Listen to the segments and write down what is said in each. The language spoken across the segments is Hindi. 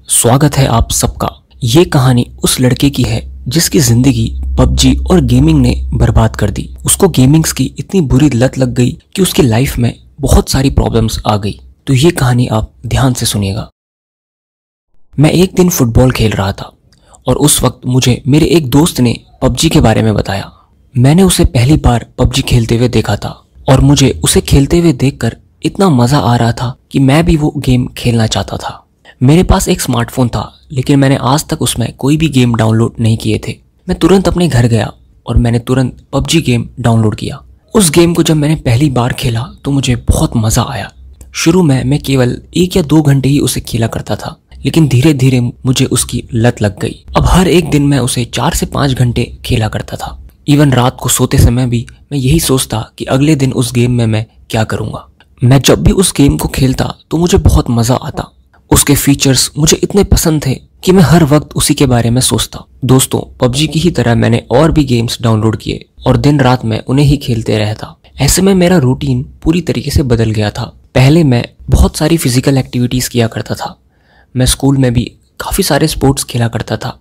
स्वागत है आप सबका। ये कहानी उस लड़के की है जिसकी जिंदगी पबजी और गेमिंग ने बर्बाद कर दी। उसको गेमिंग्स की इतनी बुरी लत लग गई कि उसकी लाइफ में बहुत सारी प्रॉब्लम्स आ गई। तो ये कहानी आप ध्यान से सुनिएगा। मैं एक दिन फुटबॉल खेल रहा था और उस वक्त मुझे मेरे एक दोस्त ने पबजी के बारे में बताया। मैंने उसे पहली बार पबजी खेलते हुए देखा था और मुझे उसे खेलते हुए देखकर इतना मजा आ रहा था कि मैं भी वो गेम खेलना चाहता था। मेरे पास एक स्मार्टफोन था लेकिन मैंने आज तक उसमें कोई भी गेम डाउनलोड नहीं किए थे। मैं तुरंत अपने घर गया और मैंने तुरंत पबजी गेम डाउनलोड किया। उस गेम को जब मैंने पहली बार खेला तो मुझे बहुत मजा आया। शुरू में मैं केवल 1 या 2 घंटे ही उसे खेला करता था, लेकिन धीरे धीरे मुझे उसकी लत लग गई। अब हर एक दिन मैं उसे 4 से 5 घंटे खेला करता था। इवन रात को सोते समय भी मैं यही सोचता कि अगले दिन उस गेम में मैं क्या करूंगा। मैं जब भी उस गेम को खेलता तो मुझे बहुत मजा आता। उसके फीचर्स मुझे इतने पसंद थे कि मैं हर वक्त उसी के बारे में सोचता। दोस्तों, पबजी की ही तरह मैंने और भी गेम्स डाउनलोड किए और दिन रात मैं उन्हें ही खेलते रहता। ऐसे में मेरा रूटीन पूरी तरीके से बदल गया था। पहले मैं बहुत सारी फिजिकल एक्टिविटीज किया करता था। मैं स्कूल में भी काफी सारे स्पोर्ट्स खेला करता था।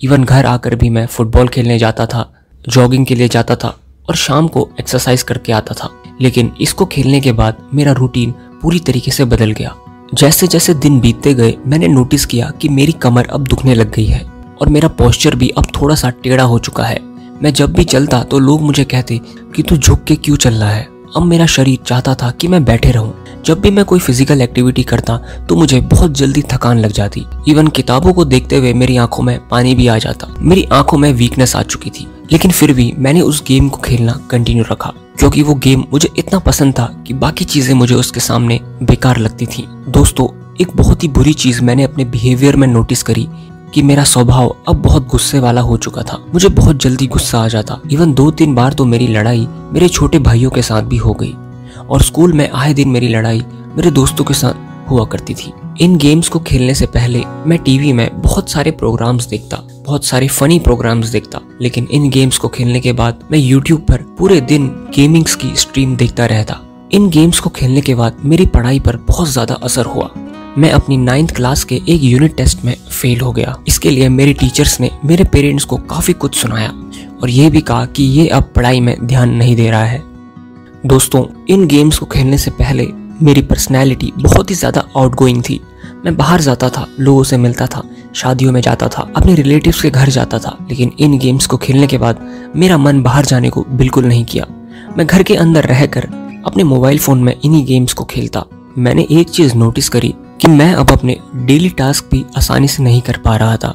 इवन घर आकर भी मैं फुटबॉल खेलने जाता था, जॉगिंग के लिए जाता था और शाम को एक्सरसाइज करके आता था। लेकिन इसको खेलने के बाद मेरा रूटीन पूरी तरीके से बदल गया। जैसे जैसे दिन बीतते गए मैंने नोटिस किया कि मेरी कमर अब दुखने लग गई है और मेरा पोस्चर भी अब थोड़ा सा टेढ़ा हो चुका है। मैं जब भी चलता तो लोग मुझे कहते कि तू झुक के क्यों चल रहा है। अब मेरा शरीर चाहता था कि मैं बैठे रहूं। जब भी मैं कोई फिजिकल एक्टिविटी करता तो मुझे बहुत जल्दी थकान लग जाती। इवन किताबों को देखते हुए मेरी आंखों में पानी भी आ जाता। मेरी आंखों में वीकनेस आ चुकी थी, लेकिन फिर भी मैंने उस गेम को खेलना कंटिन्यू रखा क्योंकि वो गेम मुझे इतना पसंद था कि बाकी चीजें मुझे उसके सामने बेकार लगती थी। दोस्तों, एक बहुत ही बुरी चीज मैंने अपने बिहेवियर में नोटिस करी कि मेरा स्वभाव अब बहुत गुस्से वाला हो चुका था। मुझे बहुत जल्दी गुस्सा आ जाता। इवन 2-3 बार तो मेरी लड़ाई मेरे छोटे भाइयों के साथ भी हो गई और स्कूल में आए दिन मेरी लड़ाई मेरे दोस्तों के साथ हुआ करती थी। इन गेम्स को खेलने से पहले मैं टीवी में बहुत सारे प्रोग्राम्स देखता, बहुत सारे फनी प्रोग्राम्स देखता, लेकिन इन गेम्स को खेलने के बाद मैं यूट्यूब पर पूरे दिन गेमिंग्स की स्ट्रीम देखता रहता। इन गेम्स को खेलने के बाद मेरी पढ़ाई पर बहुत ज्यादा असर हुआ। मैं अपनी 9th क्लास के एक यूनिट टेस्ट में फेल हो गया। इसके लिए मेरे टीचर्स ने मेरे पेरेंट्स को काफी कुछ सुनाया और ये भी कहा कि ये अब पढ़ाई में ध्यान नहीं दे रहा है। दोस्तों, इन गेम्स को खेलने से पहले मेरी पर्सनैलिटी बहुत ही ज्यादा आउटगोइंग थी। मैं बाहर जाता था, लोगों से मिलता था, शादियों में जाता था, अपने रिलेटिव्स के घर जाता था, लेकिन इन गेम्स को खेलने के बाद मेरा मन बाहर जाने को बिल्कुल नहीं किया। मैं घर के अंदर रहकर अपने मोबाइल फोन में इन्हीं गेम्स को खेलता। मैंने एक चीज नोटिस करी कि मैं अब अपने डेली टास्क भी आसानी से नहीं कर पा रहा था,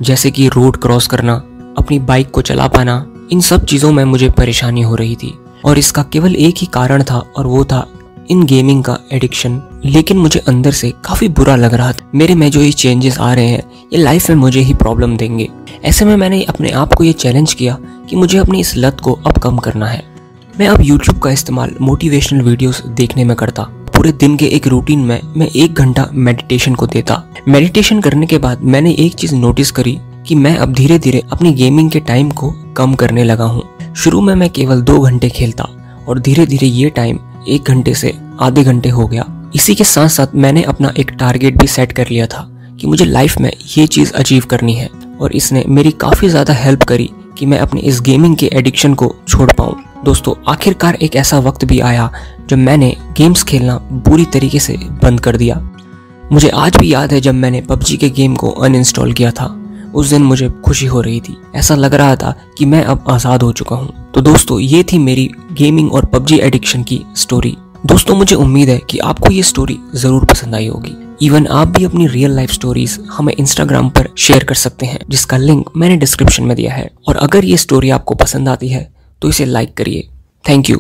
जैसे कि रोड क्रॉस करना, अपनी बाइक को चला पाना। इन सब चीजों में मुझे परेशानी हो रही थी और इसका केवल एक ही कारण था और वो था इन गेमिंग का एडिक्शन। लेकिन मुझे अंदर से काफी बुरा लग रहा था। मेरे में जो ये चेंजेस आ रहे हैं ये लाइफ में मुझे ही प्रॉब्लम देंगे। ऐसे में मैंने अपने आप को ये चैलेंज किया कि मुझे अपनी इस लत को अब कम करना है। मैं अब YouTube का इस्तेमाल मोटिवेशनल वीडियोस देखने में करता। पूरे दिन के एक रूटीन में मैं 1 घंटा मेडिटेशन को देता। मेडिटेशन करने के बाद मैंने एक चीज नोटिस करी कि मैं अब धीरे धीरे अपनी गेमिंग के टाइम को कम करने लगा हूँ। शुरू में मैं केवल 2 घंटे खेलता और धीरे धीरे ये टाइम 1 घंटे से आधे घंटे हो गया। इसी के साथ साथ मैंने अपना एक टारगेट भी सेट कर लिया था कि मुझे लाइफ में ये चीज अचीव करनी है और इसने मेरी काफी ज्यादा हेल्प करी कि मैं अपने इस गेमिंग के एडिक्शन को छोड़ पाऊं। दोस्तों, आखिरकार एक ऐसा वक्त भी आया जब मैंने गेम्स खेलना बुरी तरीके से बंद कर दिया। मुझे आज भी याद है जब मैंने पबजी के गेम को अनइंस्टॉल किया था। उस दिन मुझे खुशी हो रही थी। ऐसा लग रहा था कि मैं अब आजाद हो चुका हूँ। तो दोस्तों, ये थी मेरी गेमिंग और पबजी एडिक्शन की स्टोरी। दोस्तों, मुझे उम्मीद है कि आपको ये स्टोरी जरूर पसंद आई होगी। इवन आप भी अपनी रियल लाइफ स्टोरीज हमें इंस्टाग्राम पर शेयर कर सकते हैं, जिसका लिंक मैंने डिस्क्रिप्शन में दिया है। और अगर ये स्टोरी आपको पसंद आती है तो इसे लाइक करिए। Thank you.